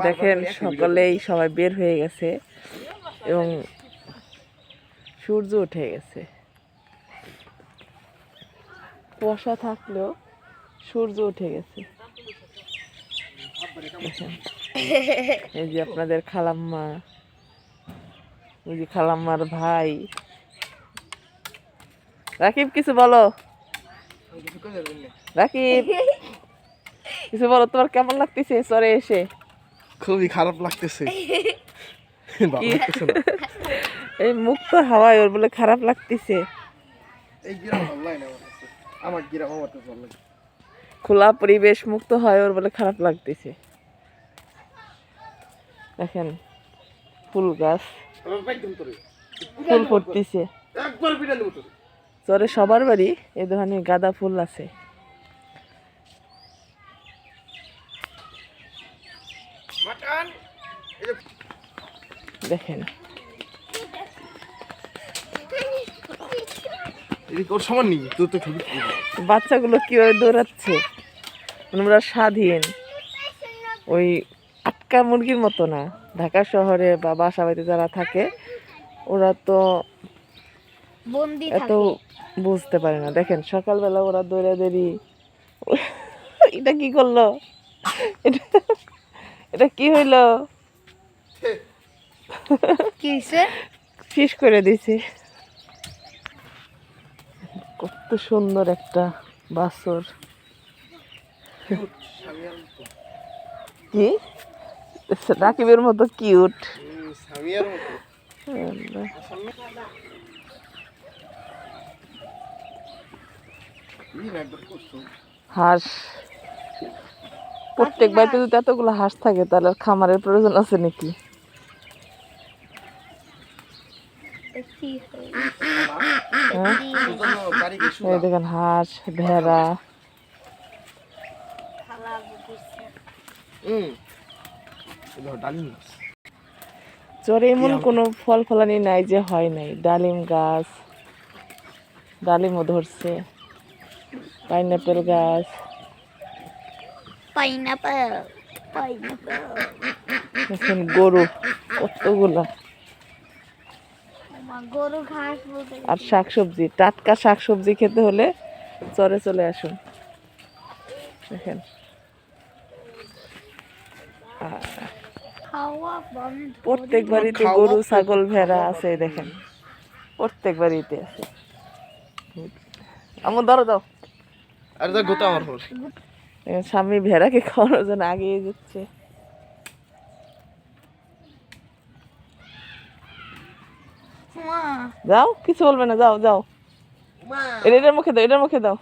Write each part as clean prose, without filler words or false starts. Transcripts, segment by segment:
দেখেন সকলেই সবাই বের হয়ে গেছে এবং সূর্য উঠে গেছে। কুয়াশা থাকলেও সূর্য উঠে গেছে। এই যে আপনাদের খালাম্মা, ওই যে খালাম্মার ভাই। রাকিব কিছু বলো, রাকিব কিছু বলো, তোমার কেমন লাগতেছে চরে এসে? খুবই খারাপ লাগতেছে। এই মুক্ত হাওয়ায় ওর বলে খারাপ লাগতেছে। খোলা পরিবেশ মুক্ত হয় ওর বলে খারাপ লাগতেছে। দেখেন ফুল গাছ, ফুল ফুটতেছে। চরে সবার বাড়ি এই ধরনের গাঁদা ফুল আছে। দেখেন বাচ্চাগুলো কিভাবে দৌড়াচ্ছে, ওরা স্বাধীন। ওই আটকা মুরগির মতো না। ঢাকা শহরে বা বাসা বাড়িতে যারা থাকে ওরা তো এত বুঝতে পারে না। দেখেন সকালবেলা ওরা দৌড়াদৌড়ি। এটা কি করলো? এটা কি হইলো? শেষ করে দিছে। কত সুন্দর একটা বাছর। কি রাকিবের মতো কিউট। হাঁস প্রত্যেক বাড়িতে যদি এতগুলো হাঁস থাকে তাহলে খামারের প্রয়োজন আছে নাকি? এই দেখেন হাঁস, ভেড়া। চরে এমন কোনো ফল ফলানি নাই যে হয় নাই। ডালিম গাছ, ডালিমও ধরছে। পাইনাপেল গাছ, দেখেন গরু কতগুলা। আর শাকসবজি, টাটকা শাকসবজি খেতে হলে চরে চলে আসুন। দেখেন প্রত্যেক বাড়িতে গরু, ছাগল, ভেড়া আছে। দেখেন প্রত্যেক বাড়িতে আছে। আমার ধরো দাও। স্বামী ভেড়াকে খাওয়ানোর জন্য আগিয়ে যাচ্ছে। যাও, কিছু বলবে না, যাও যাও। এটার মুখে দাও, এটার মুখে দাও।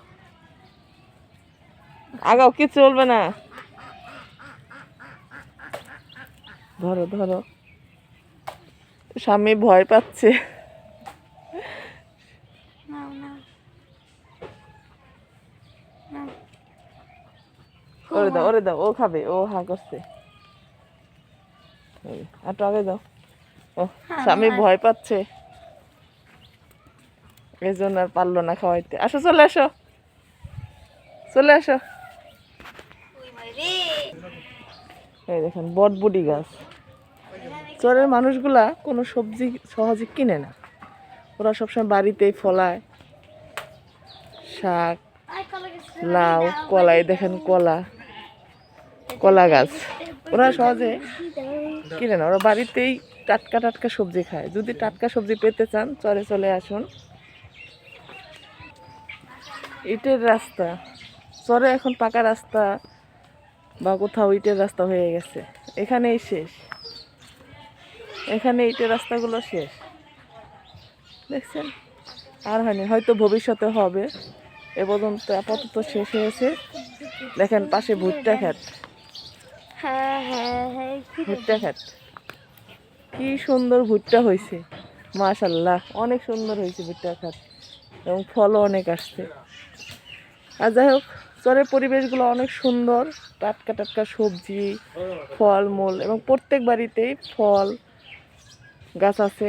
আগাও, কিছু বলবে না। ধরো ধরো। স্বামী ভয় পাচ্ছে। ওরে দাও, ওরে দাও, ও খাবে, ও হা করছে। একটু আগে যাও। ও স্বামী ভয় পাচ্ছে, এই জন্য আর পারলো না খাওয়াইতে। আসো, চলে আসো, চলে আসো। এই দেখেন বটবুটি গাছ। চরের মানুষগুলা কোনো সবজি সহজে কিনে না, ওরা সবসময় বাড়িতেই ফলায়। শাক, লাউ, কলা। এই দেখেন কলা, কলা গাছ। ওরা সহজে কিনে না, ওরা বাড়িতেই টাটকা টাটকা সবজি খায়। যদি টাটকা সবজি পেতে চান চরে চলে আসুন। ইটের রাস্তা, চরে এখন পাকা রাস্তা বা কোথাও ইটের রাস্তা হয়ে গেছে। এখানেই শেষ, এখানে ইটের রাস্তাগুলো শেষ। দেখছেন, আর হয়নি, হয়তো ভবিষ্যতে হবে। এ পর্যন্ত আপাতত শেষ হয়েছে। দেখেন পাশে ভুট্টা ক্ষেত, ভুট্টা ক্ষেত। কি সুন্দর ভুট্টা হয়েছে, মাশাআল্লাহ, অনেক সুন্দর হয়েছে ভুট্টা ক্ষেত এবং ফলও অনেক আসছে। আর যাই হোক, চরের পরিবেশগুলো অনেক সুন্দর। টাটকা টাটকা সবজি, ফলমূল এবং প্রত্যেক বাড়িতেই ফল গাছ আছে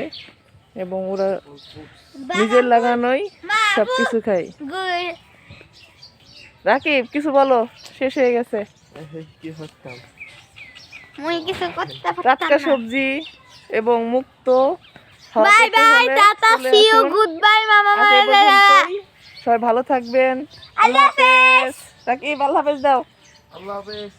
এবং ওরা নিজের লাগানোই সব কিছু খায়। রাকিব কিছু বলো, শেষ হয়ে গেছে। মুই কিছু করতে টাটকা পারতাম না সবজি এবং মুক্ত হওয়া বাই পেতে বাই হলে টাটা চলে সি ইউ আসুন। গুড বাই মামা আজ এই মামা পর্যন্তই। সবাই ভালো থাকবেন। আল্লাহ হাফেজ। রাকিব আল্লাহ হাফেজ দাও। আল্লাহ হাফেজ।